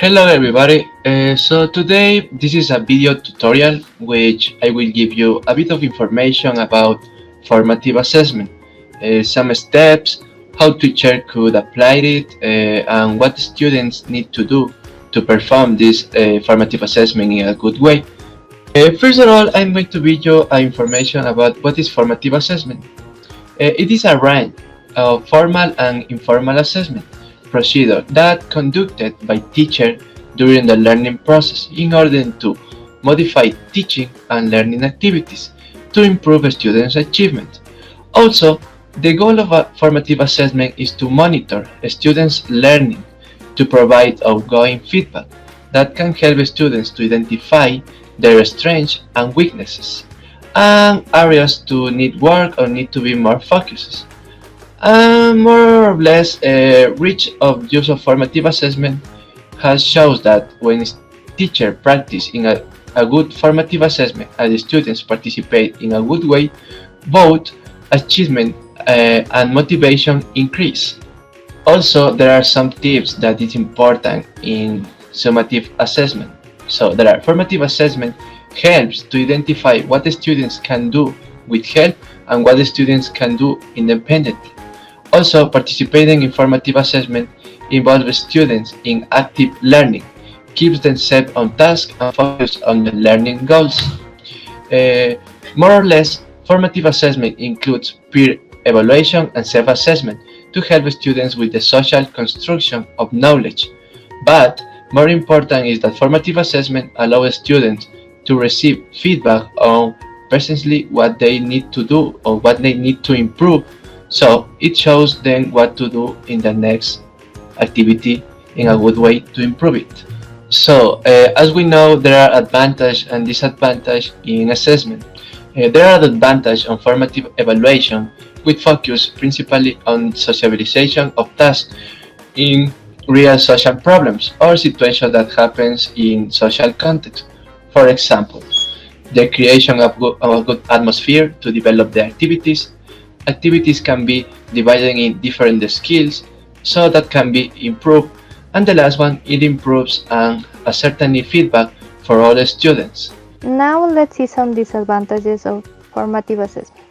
Hello everybody. So today this is a video tutorial which I will give you a bit of information about formative assessment, some steps, how teacher could apply it, and what students need to do to perform this formative assessment in a good way. First of all, I'm going to give you information about what is formative assessment. It is a range of formal and informal assessment procedure that conducted by teacher during the learning process in order to modify teaching and learning activities to improve students' achievement. Also, the goal of a formative assessment is to monitor students' learning, to provide ongoing feedback that can help students to identify their strengths and weaknesses and areas to need work or need to be more focused. More or less, reach of use of formative assessment has shows that when teacher practice in a good formative assessment and the students participate in a good way, both achievement and motivation increase. Also, there are some tips that is important in summative assessment. So there are formative assessment helps to identify what the students can do with help and what the students can do independently. Also, participating in formative assessment involves students in active learning, keeps them set on task and focus on the learning goals. Uh, More or less, formative assessment includes peer evaluation and self-assessment to help students with the social construction of knowledge. But more important is that formative assessment allows students to receive feedback on precisely what they need to do or what they need to improve. So it shows them what to do in the next activity in a good way to improve it. So, as we know, there are advantages and disadvantages in assessment. There are advantages on formative evaluation, with focus principally on socialization of tasks in real social problems or situations that happens in social context. For example, the creation of a good atmosphere to develop the activities. Activities can be divided in different skills so that can be improved. And the last one, it improves and a certain feedback for all the students. Now let's see some disadvantages of formative assessment.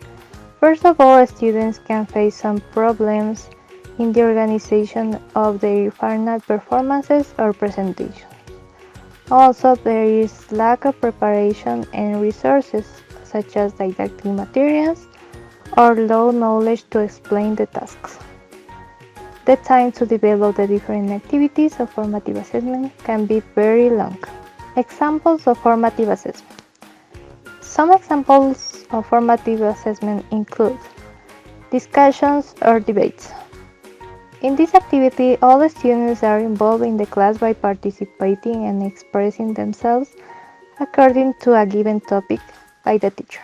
First of all, students can face some problems in the organization of their final performances or presentations. Also, there is lack of preparation and resources such as didactic materials or low knowledge to explain the tasks. The time to develop the different activities of formative assessment can be very long. Examples of formative assessment. Some examples of formative assessment include discussions or debates. In this activity, all students are involved in the class by participating and expressing themselves according to a given topic by the teacher.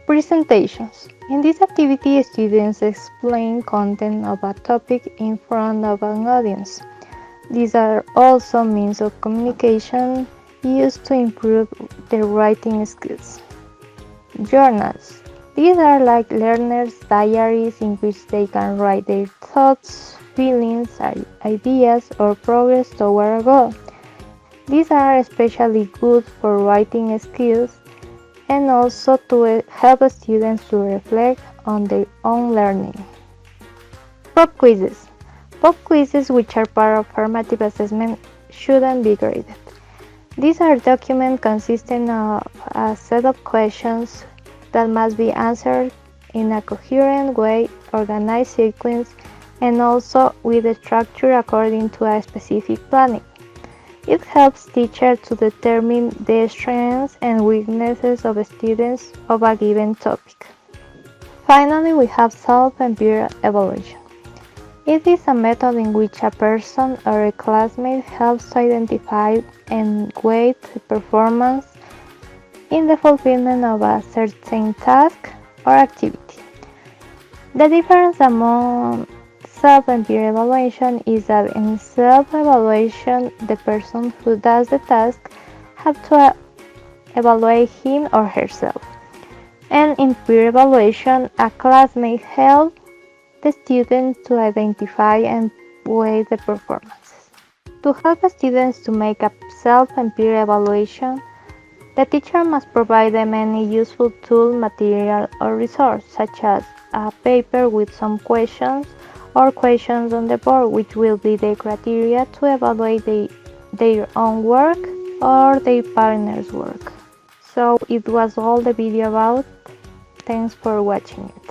Presentations. In this activity, students explain content of a topic in front of an audience. These are also means of communication used to improve their writing skills. Journals. These are like learners' diaries in which they can write their thoughts, feelings, ideas, or progress toward a goal. These are especially good for writing skills and also to help students to reflect on their own learning. Pop quizzes. Pop quizzes, which are part of formative assessment, shouldn't be graded. These are documents consisting of a set of questions that must be answered in a coherent way, organized sequence, and also with a structure according to a specific planning. It helps teachers to determine the strengths and weaknesses of students of a given topic. Finally, we have self and peer evaluation. It is a method in which a person or a classmate helps to identify and weight the performance in the fulfillment of a certain task or activity. The difference among self and peer evaluation is that in self-evaluation, the person who does the task has to evaluate him or herself. And in peer evaluation, a class may help the student to identify and weigh the performances. To help students to make a self and peer evaluation, the teacher must provide them any useful tool, material, or resource, such as a paper with some questions or questions on the board, which will be the criteria to evaluate their own work or their partner's work. So it was all the video about. Thanks for watching it.